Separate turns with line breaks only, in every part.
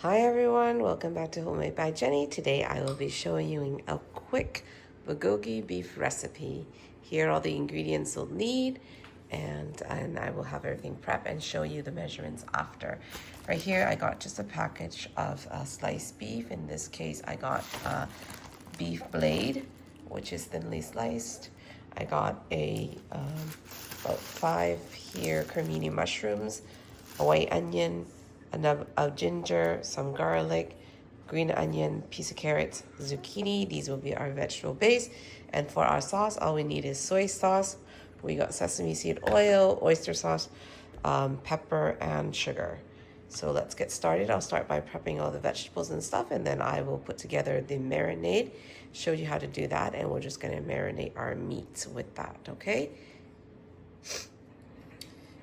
Hi everyone, welcome back to Homemade by Jenny. Today I will be showing you a quick bulgogi beef recipe. Here are all the ingredients you'll need and I will have everything prepped and show you the measurements after. Right here I got just a package of sliced beef. In this case I got beef blade, which is thinly sliced. I got about 5 here cremini mushrooms, a white onion, a nub of ginger, some garlic, green onion, piece of carrots, zucchini. These will be our vegetable base. And for our sauce, all we need is soy sauce. We got sesame seed oil, oyster sauce, pepper, and sugar. So let's get started. I'll start by prepping all the vegetables and stuff, and then I will put together the marinade, show you how to do that, and we're just gonna marinate our meat with that, okay?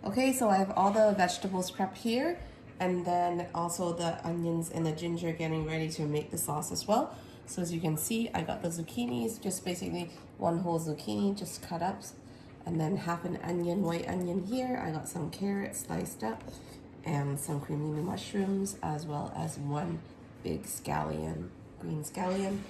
Okay, so I have all the vegetables prepped here, and then also the onions and the ginger getting ready to make the sauce as well. So as you can see, I got the zucchinis, just basically one whole zucchini, just cut up, and then half an onion, white onion here. I got some carrots sliced up, and some cremini mushrooms, as well as one big scallion, green scallion.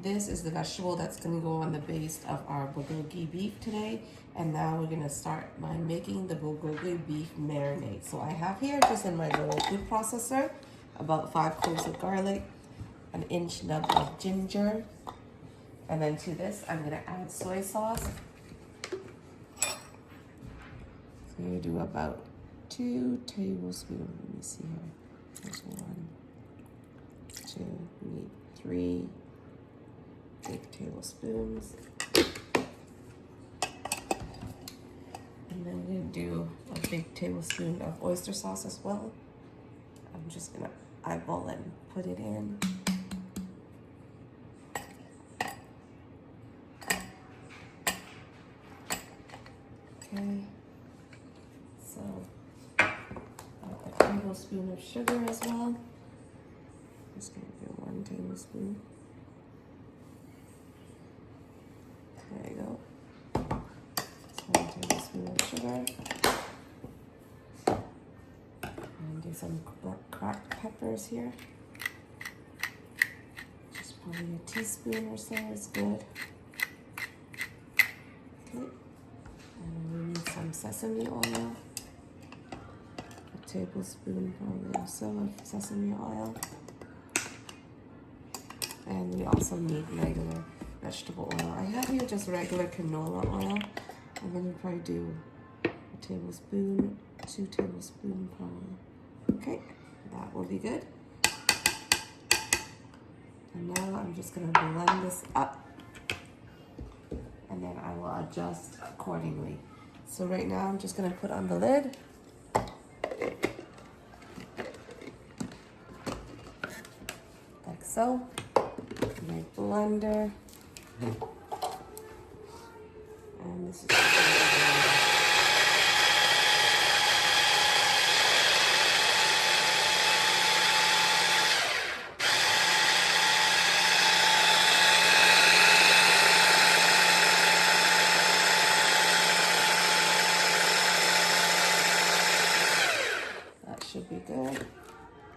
This is the vegetable that's gonna go on the base of our bulgogi beef today. And now we're gonna start by making the bulgogi beef marinade. So I have here, just in my little food processor, about 5 cloves of garlic, an inch nub of ginger, and then to this, I'm gonna add soy sauce. So I'm gonna do about 2 tablespoons. Let me see here. There's 1, 2, we need 3 big tablespoons. And then we're gonna do a big tablespoon of oyster sauce as well. I'm just gonna eyeball it and put it in. Okay, so a tablespoon of sugar as well. Just gonna do 1 tablespoon. There you go. 1 tablespoon of sugar. And do some cracked peppers here. Just probably a teaspoon or so is good. Okay. And we need some sesame oil. A tablespoon probably or so of sesame oil. And we also need regular vegetable oil. I have here just regular canola oil. I'm going to probably do a tablespoon, 2 tablespoons probably. Okay, that will be good. And now I'm just going to blend this up. And then I will adjust accordingly. So right now I'm just going to put on the lid. Like so. My blender. And this is that should be good.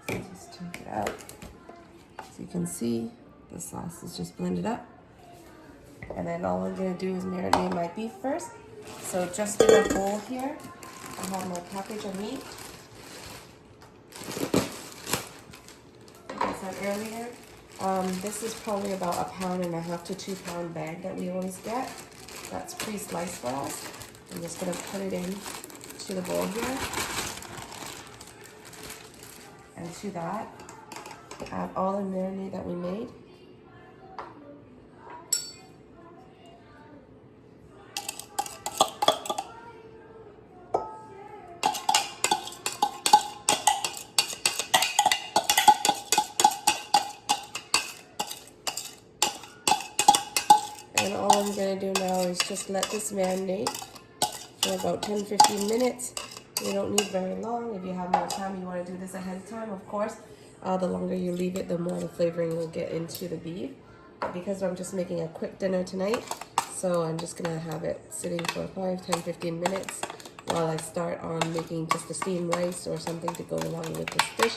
So just take it out. So you can see the sauce is just blended up. And then all I'm gonna do is marinate my beef first. So just in a bowl here, I have my package of meat. Like I said earlier, this is probably about 1.5 pounds to 2 pound bag that we always get. That's pre-sliced for us. I'm just gonna put it in to the bowl here. And to that, add all the marinade that we made. And all I'm going to do now is just let this marinate for about 10-15 minutes. You don't need very long. If you have more time, you want to do this ahead of time, of course. The longer you leave it, the more the flavoring will get into the beef. But because I'm just making a quick dinner tonight, so I'm just going to have it sitting for 5-10-15 minutes while I start on making just a steamed rice or something to go along with this dish.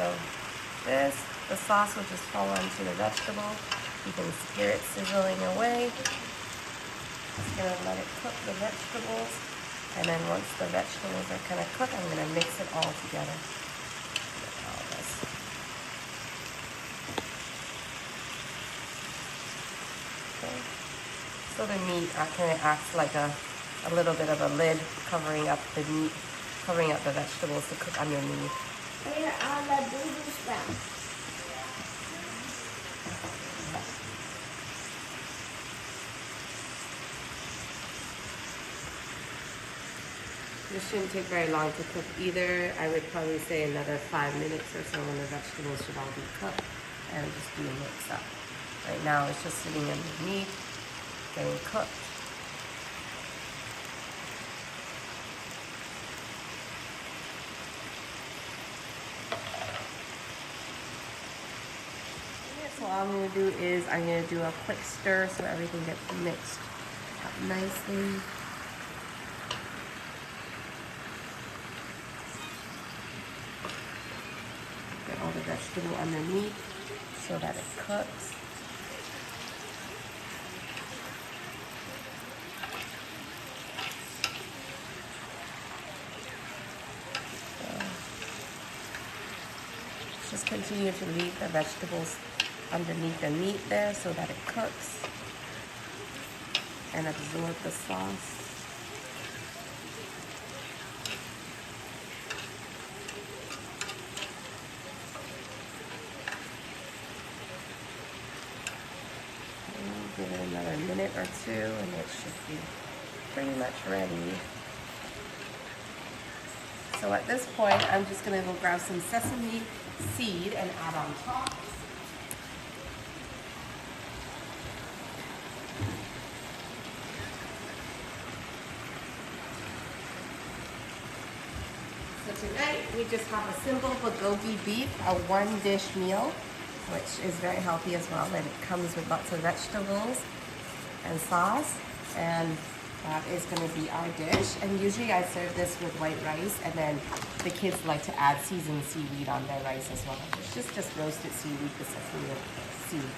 So the sauce will just fall onto the vegetable. You can hear it sizzling away. Just gonna let it cook the vegetables. And then once the vegetables are kind of cooked, I'm gonna mix it all together. All this. Okay. So the meat kind of acts like a little bit of a lid covering up the meat, covering up the vegetables to cook underneath.
Where are the boo-boo sprouts?
This shouldn't take very long to cook either. I would probably say another 5 minutes or so, and the vegetables should all be cooked. And just do a mix up. Right now it's just sitting underneath, getting cooked. So all I'm going to do is I'm going to do a quick stir so everything gets mixed up nicely. Get all the vegetable underneath so that it cooks. Just continue to leave the vegetables underneath the meat there so that it cooks and absorb the sauce. And give it another minute or two and it should be pretty much ready. So at this point, I'm just gonna go grab some sesame seed and add on top. So tonight, we just have a simple bulgogi beef, a one-dish meal, which is very healthy as well, and it comes with lots of vegetables and sauce, and that is going to be our dish. And usually I serve this with white rice, and then the kids like to add seasoned seaweed on their rice as well. It's just roasted seaweed with sesame seed.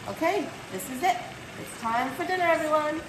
Okay, this is it. It's time for dinner, everyone.